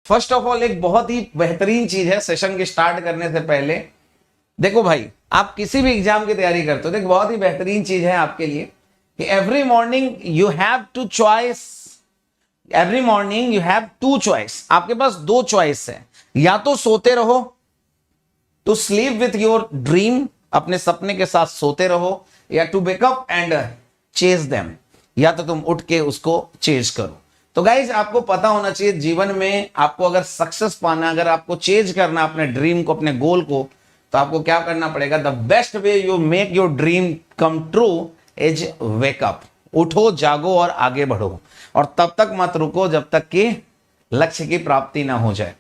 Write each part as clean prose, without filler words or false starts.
First of all एक बहुत ही बेहतरीन चीज है सेशन के स्टार्ट करने से पहले। देखो भाई, आप किसी भी एग्जाम की तैयारी करते हो तो एक बहुत ही बेहतरीन चीज है आपके लिए कि every morning you have two choice, every morning you have two choice. आपके पास दो चॉइस है, या तो सोते रहो, to sleep with your dream, अपने सपने के साथ सोते रहो, या to wake up and chase them, या तो तुम उठ के उसको चेज करो। तो गाइज आपको पता होना चाहिए जीवन में आपको अगर सक्सेस पाना, अगर आपको चेंज करना अपने ड्रीम को, अपने गोल को, तो आपको क्या करना पड़ेगा? The best way you make your dream come true is wake up. उठो, जागो और आगे बढ़ो, और तब तक मत रुको जब तक कि लक्ष्य की प्राप्ति ना हो जाए।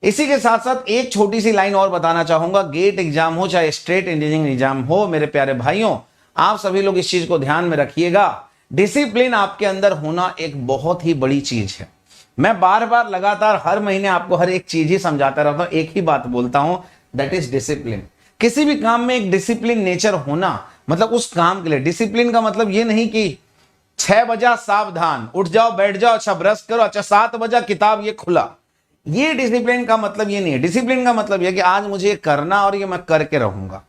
इसी के साथ साथ एक छोटी सी लाइन और बताना चाहूंगा, गेट एग्जाम हो चाहे स्टेट इंजीनियरिंग एग्जाम हो, मेरे प्यारे भाइयों आप सभी लोग इस चीज को ध्यान में रखिएगा। डिसिप्लिन आपके अंदर होना एक बहुत ही बड़ी चीज है। मैं बार बार लगातार हर महीने आपको हर एक चीज ही समझाता रहता हूं, एक ही बात बोलता हूं, दैट इज डिसिप्लिन। किसी भी काम में एक डिसिप्लिन नेचर होना, मतलब उस काम के लिए डिसिप्लिन का मतलब ये नहीं कि 6 बजा सावधान, उठ जाओ बैठ जाओ, अच्छा ब्रश करो, अच्छा 7 बजा किताब ये खुला। ये डिसिप्लिन का मतलब ये नहीं है। डिसिप्लिन का मतलब ये कि आज मुझे ये करना और ये मैं करके रहूंगा,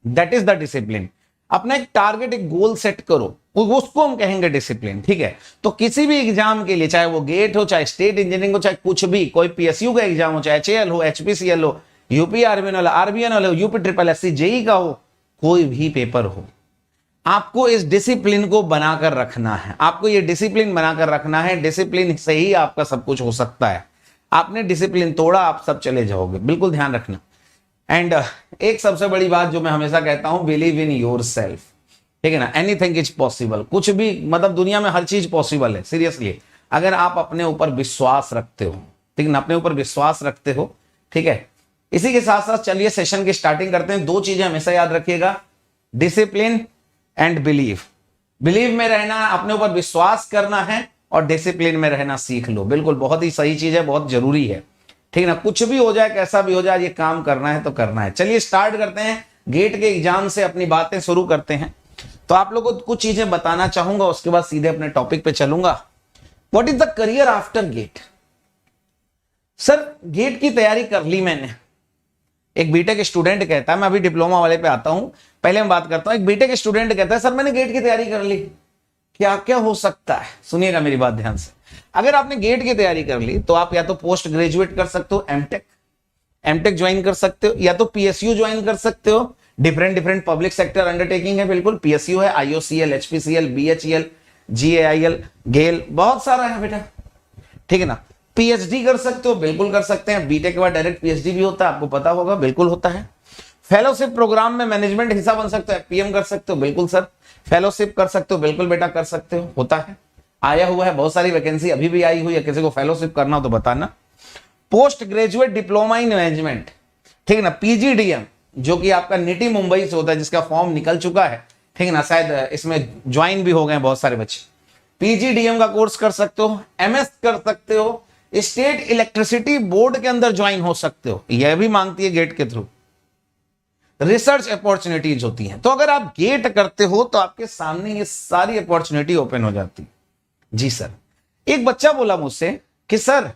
दैट इज द डिसिप्लिन। अपना एक टारगेट, एक गोल सेट करो, उसको हम कहेंगे डिसिप्लिन। ठीक है, तो किसी भी एग्जाम के लिए, चाहे वो गेट हो, चाहे स्टेट इंजीनियरिंग हो, चाहे कुछ भी, कोई पीएसयू का एग्जाम हो, चाहे एचएएल हो, एचपीसीएल हो, यूपी आरबीएन आरबीएन हो, यूपी ट्रिपल एससी जेई का हो, कोई भी पेपर हो, आपको इस डिसिप्लिन को बनाकर रखना है। आपको ये डिसिप्लिन बनाकर रखना है। डिसिप्लिन से ही आपका सब कुछ हो सकता है। आपने डिसिप्लिन तोड़ा, आप सब चले जाओगे, बिल्कुल ध्यान रखना। एंड एक सबसे बड़ी बात जो मैं हमेशा कहता हूं, बिलीव इन योर सेल्फ। ठीक है ना, एनीथिंग इज पॉसिबल। कुछ भी, मतलब दुनिया में हर चीज पॉसिबल है, सीरियसली, अगर आप अपने ऊपर विश्वास रखते हो। ठीक है ना, अपने ऊपर विश्वास रखते हो। ठीक है, इसी के साथ साथ चलिए सेशन की स्टार्टिंग करते हैं। दो चीजें हमेशा याद रखिएगा, डिसिप्लिन एंड बिलीव। बिलीव में रहना, अपने ऊपर विश्वास करना है, और डिसिप्लिन में रहना सीख लो। बिल्कुल बहुत ही सही चीज है, बहुत जरूरी है। ठीक है ना, कुछ भी हो जाए, कैसा भी हो जाए, ये काम करना है तो करना है। चलिए स्टार्ट करते हैं, गेट के एग्जाम से अपनी बातें शुरू करते हैं। तो आप लोगों को कुछ चीजें बताना चाहूंगा, उसके बाद सीधे अपने टॉपिक पे चलूंगा। What is the career after GATE? Sir GATE की तैयारी कर ली मैंने, एक बीटेक स्टूडेंट कहता है, मैं अभी डिप्लोमा वाले पे आता हूं, पहले मैं बात करता हूं। एक बीटेक स्टूडेंट कहता है, सर मैंने गेट की तैयारी कर ली, क्या क्या हो सकता है? सुनिएगा मेरी बात ध्यान से। अगर आपने गेट की तैयारी कर ली तो आप या तो पोस्ट ग्रेजुएट कर सकते हो, एमटेक ज्वाइन कर सकते हो, या तो पीएसयू ज्वाइन कर सकते हो। डिफरेंट पब्लिक सेक्टर अंडरटेकिंग है, बिल्कुल पीएसयू है, आईओसीएल, एचपीसीएल, बीएचईएल, जीएआईएल, गेल, बहुत सारा है बेटा। ठीक है ना, पीएचडी कर सकते हो, बिल्कुल कर सकते हैं। बीटेक के बाद डायरेक्ट पीएचडी भी होता है, आपको पता होगा, बिल्कुल होता है। फेलोशिप प्रोग्राम में मैनेजमेंट हिस्सा बन सकते हो, एफपीएम कर सकते हो, बिल्कुल सर। फेलोशिप कर सकते हो, बिल्कुल बेटा कर सकते हो, होता है, आया हुआ है, बहुत सारी वैकेंसी अभी भी आई हुई है। किसी को फेलोशिप करना हो तो बताना। Post graduate diploma in management, ठीक है ना, पीजीडीएम, जो कि आपका निटी मुंबई से होता है, जिसका फॉर्म निकल चुका है। ठीक है ना, शायद इसमें ज्वाइन भी हो गए बहुत सारे बच्चे। पीजीडीएम का कोर्स कर सकते हो, एमएस कर सकते हो, स्टेट इलेक्ट्रिसिटी बोर्ड के अंदर ज्वाइन हो सकते हो, यह भी मांगती है गेट के थ्रू। रिसर्च अपॉर्चुनिटीज होती हैं। तो अगर आप गेट करते हो तो आपके सामने ये सारी अपॉर्चुनिटी ओपन हो जाती है। जी सर, एक बच्चा बोला मुझसे कि सर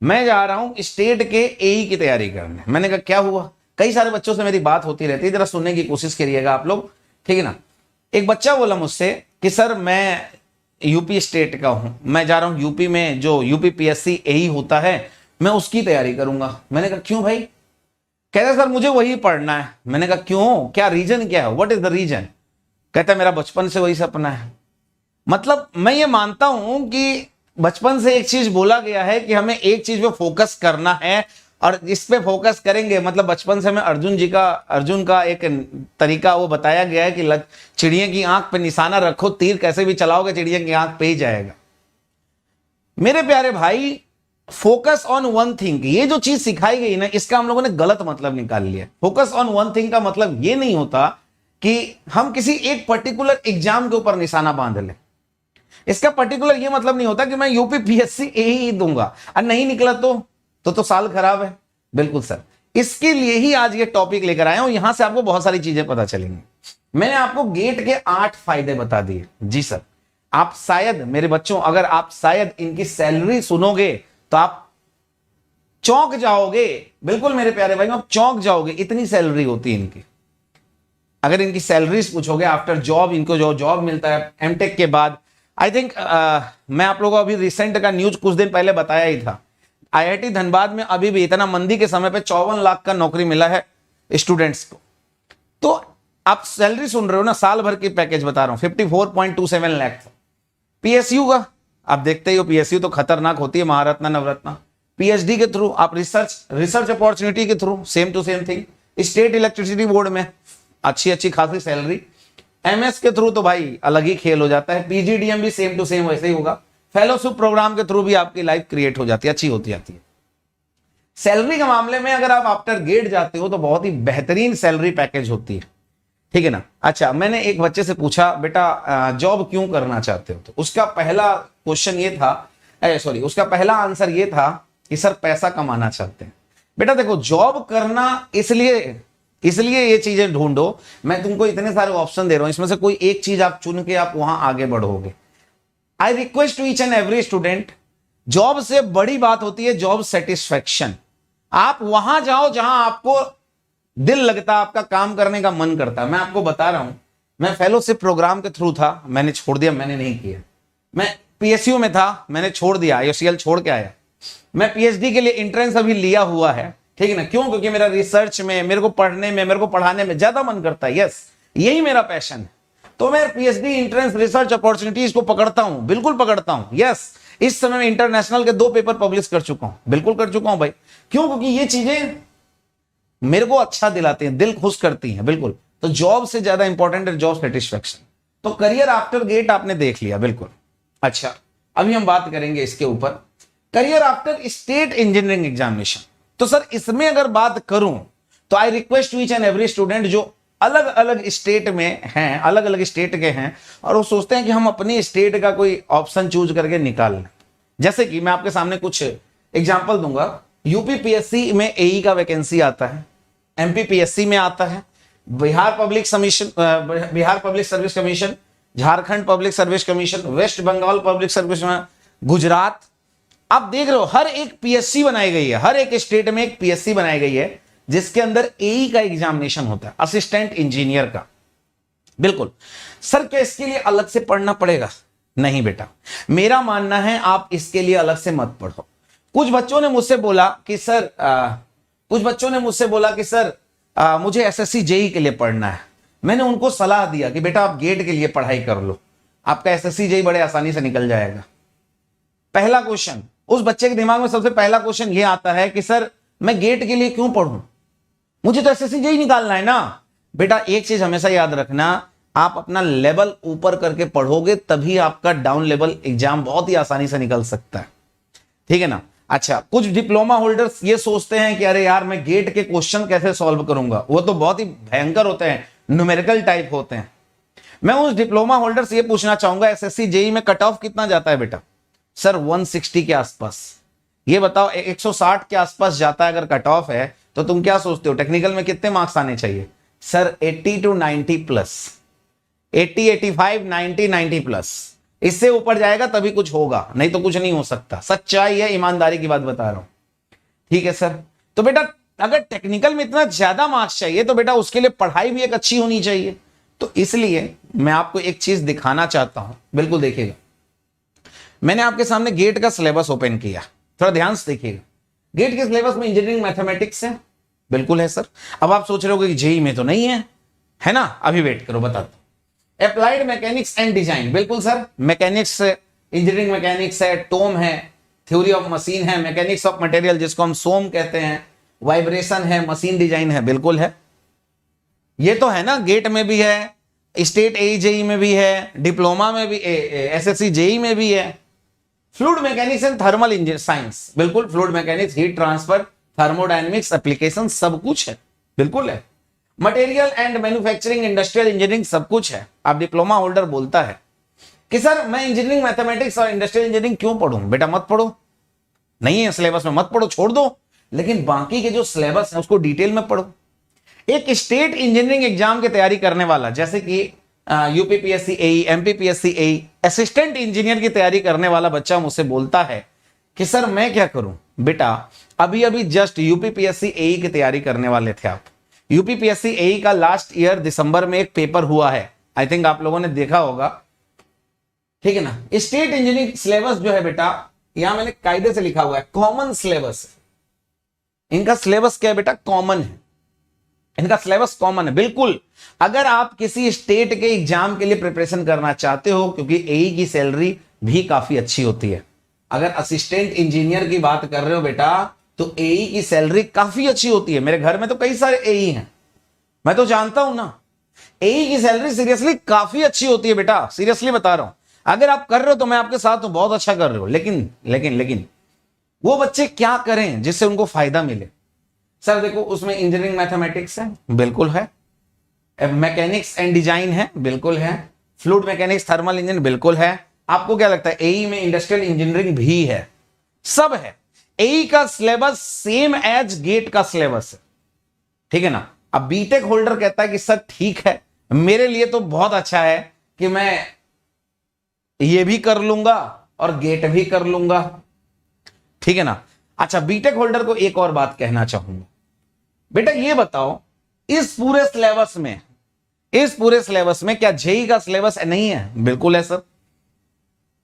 मैं जा रहा हूं स्टेट के एई की तैयारी करने। मैंने कहा क्या हुआ? कई सारे बच्चों से मेरी बात होती रहती है, जरा सुनने की कोशिश करिएगा आप लोग। ठीक है ना, एक बच्चा बोला मुझसे कि सर मैं यूपी स्टेट का हूं, मैं जा रहा हूं यूपी में, जो यूपी पीएससी एई होता है, मैं उसकी तैयारी करूंगा। मैंने कहा क्यों भाई? कहता सर मुझे वही पढ़ना है। मैंने कहा क्यों, क्या रीजन क्या है, व्हाट इज द रीजन? कहता मेरा बचपन से वही सपना है। मतलब मैं ये मानता हूं कि बचपन से एक चीज बोला गया है कि हमें एक चीज पे फोकस करना है, और इस पे फोकस करेंगे। मतलब बचपन से हमें अर्जुन का एक तरीका वो बताया गया है कि चिड़िया की आंख पे निशाना रखो, तीर कैसे भी चलाओगे चिड़िया की आंख पे ही जाएगा। मेरे प्यारे भाई, फोकस ऑन वन थिंग, ये जो चीज सिखाई गई ना, इसका हम लोगों ने गलत मतलब निकाल लिया। फोकस ऑन वन थिंग का मतलब ये नहीं होता कि हम किसी एक पर्टिकुलर एग्जाम के ऊपर निशाना बांध लें। इसका पर्टिकुलर ये मतलब नहीं होता कि मैं यूपी पीएससी ही दूंगा और नहीं निकला तो साल खराब है। बिल्कुल सर, इसके लिए ही आज ये टॉपिक लेकर आया हूं, यहां से आपको बहुत सारी चीजें पता चलेंगी। मैंने आपको गेट के 8 फायदे बता दिए। जी सर, आप शायद मेरे बच्चों, अगर आप शायद इनकी सैलरी सुनोगे तो आप चौंक जाओगे, बिल्कुल मेरे प्यारे भाई, आप चौंक जाओगे, इतनी सैलरी होती है इनकी। अगर इनकी सैलरीज पूछोगे आफ्टर जॉब, इनको जो जॉब मिलता है एमटेक के बाद, आई थिंक मैं आप लोगों को अभी रिसेंट का न्यूज कुछ दिन पहले बताया ही था, आईआईटी धनबाद में अभी भी इतना मंदी के समय पे 54 लाख का नौकरी मिला है स्टूडेंट्स को। तो आप सैलरी सुन रहे हो ना, साल भर की पैकेज बता रहा हूं, 54.27 लाख। पीएसयू का आप देखते ही हो, पीएसयू तो खतरनाक होती है, महारत्ना नवरत्ना। पीएचडी के थ्रू आप रिसर्च अपॉर्चुनिटी के through same to same thing. State electricity board में अच्छी खासी सैलरी। एमएस के थ्रू तो भाई अलग ही खेल हो जाता है। पीजीडीएम भी सेम टू सेम वैसे ही होगा। फेलोशिप प्रोग्राम के थ्रू भी आपकी लाइफ क्रिएट हो जाती है, अच्छी होती जाती है। सैलरी के मामले में अगर आप आफ्टर गेट जाते हो तो बहुत ही बेहतरीन सैलरी पैकेज होती है, ठीक है ना। अच्छा, मैंने एक बच्चे से पूछा, बेटा जॉब क्यों करना चाहते हो? तो उसका पहला क्वेश्चन ये था, उसका पहला आंसर ये था कि सर पैसा कमाना चाहते हैं। बेटा देखो, जॉब करना इसलिए ये चीजें ढूंढो, मैं तुमको इतने सारे ऑप्शन दे रहा हूं, इसमें से कोई एक चीज आप चुन के आप वहां आगे बढ़ोगे। I request to each and every student, job से बड़ी बात होती है जॉब सेटिस्फैक्शन। आप वहां जाओ जहां आपको दिल लगता, आपका काम करने का मन करता। मैं आपको बता रहा हूं, मैं फेलोशिप प्रोग्राम के थ्रू था, मैंने छोड़ दिया, मैंने नहीं किया। मैं पीएसयू में था, मैंने छोड़ दिया, आईओसीएल छोड़ के आया। मैं पीएचडी के लिए एंट्रेंस अभी लिया हुआ है, ठीक है ना। क्यों? क्योंकि मेरा रिसर्च में, मेरे को पढ़ने में, मेरे को पढ़ाने में ज्यादा मन करता है। यस, यही मेरा पैशन है। तो मैं पीएचडी एंट्रेंस रिसर्च अपॉर्चुनिटीज को पकड़ता हूं, बिल्कुल पकड़ता हूं। यस, इस समय मैं इंटरनेशनल के 2 पेपर पब्लिश कर चुका हूं, बिल्कुल कर चुका हूं भाई। क्यों? क्योंकि ये चीजें मेरे को अच्छा दिलाती हैं, दिल खुश करती हैं, बिल्कुल। तो जॉब से ज्यादा इंपॉर्टेंट है जॉब सेटिस्फैक्शन। तो करियर आफ्टर गेट आपने देख लिया, बिल्कुल। अच्छा, अभी हम बात करेंगे इसके ऊपर, career after state engineering examination. तो सर इसमें अगर बात करूं तो I request to each and every student जो अलग अलग स्टेट में हैं, अलग अलग स्टेट के हैं, और वो सोचते हैं कि हम अपनी स्टेट का कोई ऑप्शन चूज करके निकाल लें। जैसे कि मैं आपके सामने कुछ एग्जाम्पल दूंगा। यूपी पीएससी में एई का वैकेंसी आता है, एमपी पीएससी में आता है, Bihar public service commission, Jharkhand public service commission, west Bengal public service, Gujarat. आप देख रहे हो हर एक पीएससी बनाई गई है, हर एक स्टेट में एक पीएससी बनाई गई है जिसके अंदर एई का एग्जामिनेशन होता है, असिस्टेंट इंजीनियर का। बिल्कुल सर, क्या इसके लिए अलग से पढ़ना पड़ेगा? नहीं बेटा, मेरा मानना है आप इसके लिए अलग से मत पढ़ो। कुछ बच्चों ने मुझसे बोला कि सर मुझे एसएससी जेई के लिए पढ़ना है। मैंने उनको सलाह दिया कि बेटा आप गेट के लिए पढ़ाई कर लो, आपका एसएससी जेई बड़े आसानी से निकल जाएगा। पहला क्वेश्चन उस बच्चे के दिमाग में, सबसे पहला क्वेश्चन ये आता है कि सर मैं गेट के लिए क्यों पढ़ूं, मुझे तो एसएससी जेई निकालना है ना। बेटा एक चीज हमेशा याद रखना, आप अपना लेवल ऊपर करके पढ़ोगे तभी आपका डाउन लेवल एग्जाम बहुत ही आसानी से निकल सकता है, ठीक है ना। अच्छा, कुछ डिप्लोमा होल्डर्स ये सोचते हैं कि अरे यार मैं गेट के क्वेश्चन कैसे सॉल्व करूंगा, वो तो बहुत ही भयंकर होते हैं, न्यूमेरिकल टाइप होते हैं। मैं उस डिप्लोमा होल्डर से ये पूछना चाहूंगा, एसएससी जेई में कट ऑफ कितना जाता है बेटा? सर 160 के आसपास। ये बताओ 160 के आसपास जाता है अगर कट ऑफ है, तो तुम क्या सोचते हो टेक्निकल में कितने मार्क्स आने चाहिए? Sir 80 to 90 plus, 80, 85, 90, 90 plus. इससे ऊपर जाएगा तभी कुछ होगा, नहीं तो कुछ नहीं हो सकता। सच्चाई है, ईमानदारी की बात बता रहा हूं, ठीक है सर। तो बेटा अगर टेक्निकल में इतना ज्यादा मार्क्स चाहिए तो बेटा उसके लिए पढ़ाई भी एक अच्छी होनी चाहिए। तो इसलिए मैं आपको एक चीज दिखाना चाहता हूं, बिल्कुल देखिएगा। मैंने आपके सामने गेट का सिलेबस ओपन किया, थोड़ा ध्यान से देखिएगा। गेट के सिलेबस में इंजीनियरिंग मैथमेटिक्स है, बिल्कुल है सर। अब आप सोच रहे हो कि जेई में तो नहीं है ना? अभी वेट करो, बताता हूं। अप्लाइड मैकेनिक्स एंड डिजाइन, बिल्कुल सर, मैकेनिक्स, इंजीनियरिंग मैकेनिक्स है, टोम है, थ्योरी ऑफ मशीन है, मैकेनिक्स ऑफ मटेरियल जिसको हम सोम कहते हैं, वाइब्रेशन है, मशीन डिजाइन है, बिल्कुल है। ये तो है ना, गेट में भी है, स्टेट एई जेई में भी है, डिप्लोमा में भी, एसएससी जेई में भी है। Fluid mechanics and thermal engineering science, बिल्कुल, fluid mechanics, heat transfer, thermodynamics application सब कुछ है, बिल्कुल है। Material and manufacturing, industrial engineering सब कुछ है। आप डिप्लोमा होल्डर बोलता है कि सर मैं इंजीनियरिंग मैथमेटिक्स और इंडस्ट्रियल इंजीनियरिंग क्यों पढ़ूं? बेटा मत पढ़ो, नहीं है सिलेबस में, मत पढ़ो, छोड़ दो। लेकिन बाकी के जो सिलेबस है उसको डिटेल में पढ़ो। एक स्टेट इंजीनियरिंग एग्जाम की तैयारी करने वाला, जैसे कि यूपीपीएससी एई, एमपीपीएससी एई, असिस्टेंट इंजीनियर की तैयारी करने वाला बच्चा मुझसे बोलता है कि सर मैं क्या करूं, बेटा अभी अभी जस्ट यूपीपीएससी एई की तैयारी करने वाले थे आप, यूपीपीएससी एई का लास्ट ईयर दिसंबर में एक पेपर हुआ है, आई थिंक आप लोगों ने देखा होगा, ठीक है ना। स्टेट इंजीनियरिंग सिलेबस जो है बेटा, यहां मैंने कायदे से लिखा हुआ है कॉमन सिलेबस। इनका सिलेबस क्या है बेटा? कॉमन है, इनका सिलेबस कॉमन है बिल्कुल। अगर आप किसी स्टेट के एग्जाम के लिए प्रिपरेशन करना चाहते हो, क्योंकि एई की सैलरी भी काफी अच्छी होती है, अगर असिस्टेंट इंजीनियर की बात कर रहे हो बेटा तो एई की सैलरी काफी अच्छी होती है। मेरे घर में तो कई सारे एई हैं, मैं तो जानता हूं ना। एई की सैलरी सीरियसली काफी अच्छी होती है बेटा, सीरियसली बता रहा हूं। अगर आप कर रहे हो तो मैं आपके साथ हूं, बहुत अच्छा कर रहे हो, लेकिन लेकिन लेकिन वो बच्चे क्या करें जिससे उनको फायदा मिले? सर देखो, उसमें इंजीनियरिंग मैथमेटिक्स है, बिल्कुल है, मैकेनिक्स एंड डिजाइन है, बिल्कुल है, फ्लूइड मैकेनिक्स, थर्मल इंजन, बिल्कुल है। आपको क्या लगता है एई में इंडस्ट्रियल इंजीनियरिंग भी है? सब है। एई का सिलेबस सेम एज गेट का सिलेबस है, ठीक है ना। अब बीटेक होल्डर कहता है कि सर ठीक है, मेरे लिए तो बहुत अच्छा है कि मैं ये भी कर लूंगा और गेट भी कर लूंगा, ठीक है ना। अच्छा, बीटेक होल्डर को एक और बात कहना चाहूंगा, बेटा ये बताओ इस पूरे सिलेबस में क्या जेई का सिलेबस नहीं है? बिल्कुल है सर।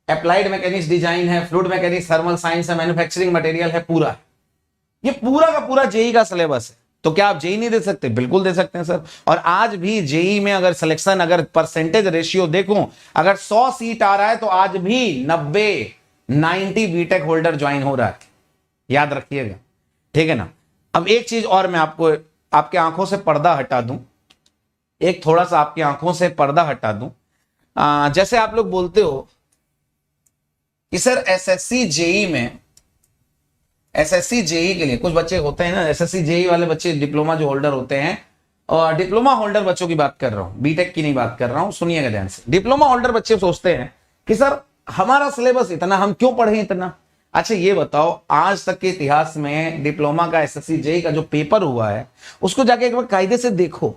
अप्लाइड मैकेनिक्स डिजाइन है, फ्लूइड मैकेनिक्स, थर्मल साइंस है, मैन्युफैक्चरिंग मटेरियल है, पूरा ये पूरा का पूरा जेई का सिलेबस है। तो क्या आप जेई नहीं दे सकते? बिल्कुल दे सकते हैं सर। और आज भी जेई में अगर सिलेक्शन, अगर परसेंटेज रेशियो देखूं, अगर 100 सीट आ रहा है तो आज भी 90 बीटेक होल्डर ज्वाइन हो रहा है, याद रखिएगा, ठीक है ना। अब एक चीज और मैं आपको, आपके आंखों से पर्दा हटा दूं, एक थोड़ा सा आपकी आंखों से पर्दा हटा दूं। जैसे आप लोग बोलते हो कि सर एसएससी जेई में, एसएससी जेई के लिए कुछ बच्चे होते हैं ना, एसएससी जेई वाले बच्चे डिप्लोमा जो होल्डर होते हैं, और डिप्लोमा होल्डर बच्चों की बात कर रहा हूं, बीटेक की नहीं बात कर रहा हूं, सुनिएगा ध्यान से। डिप्लोमा होल्डर बच्चे सोचते हैं कि सर हमारा सिलेबस इतना, हम क्यों पढ़े इतना। अच्छा ये बताओ, आज तक के इतिहास में डिप्लोमा का एसएससी जेई का जो पेपर हुआ है उसको जाके एक बार कायदे से देखो,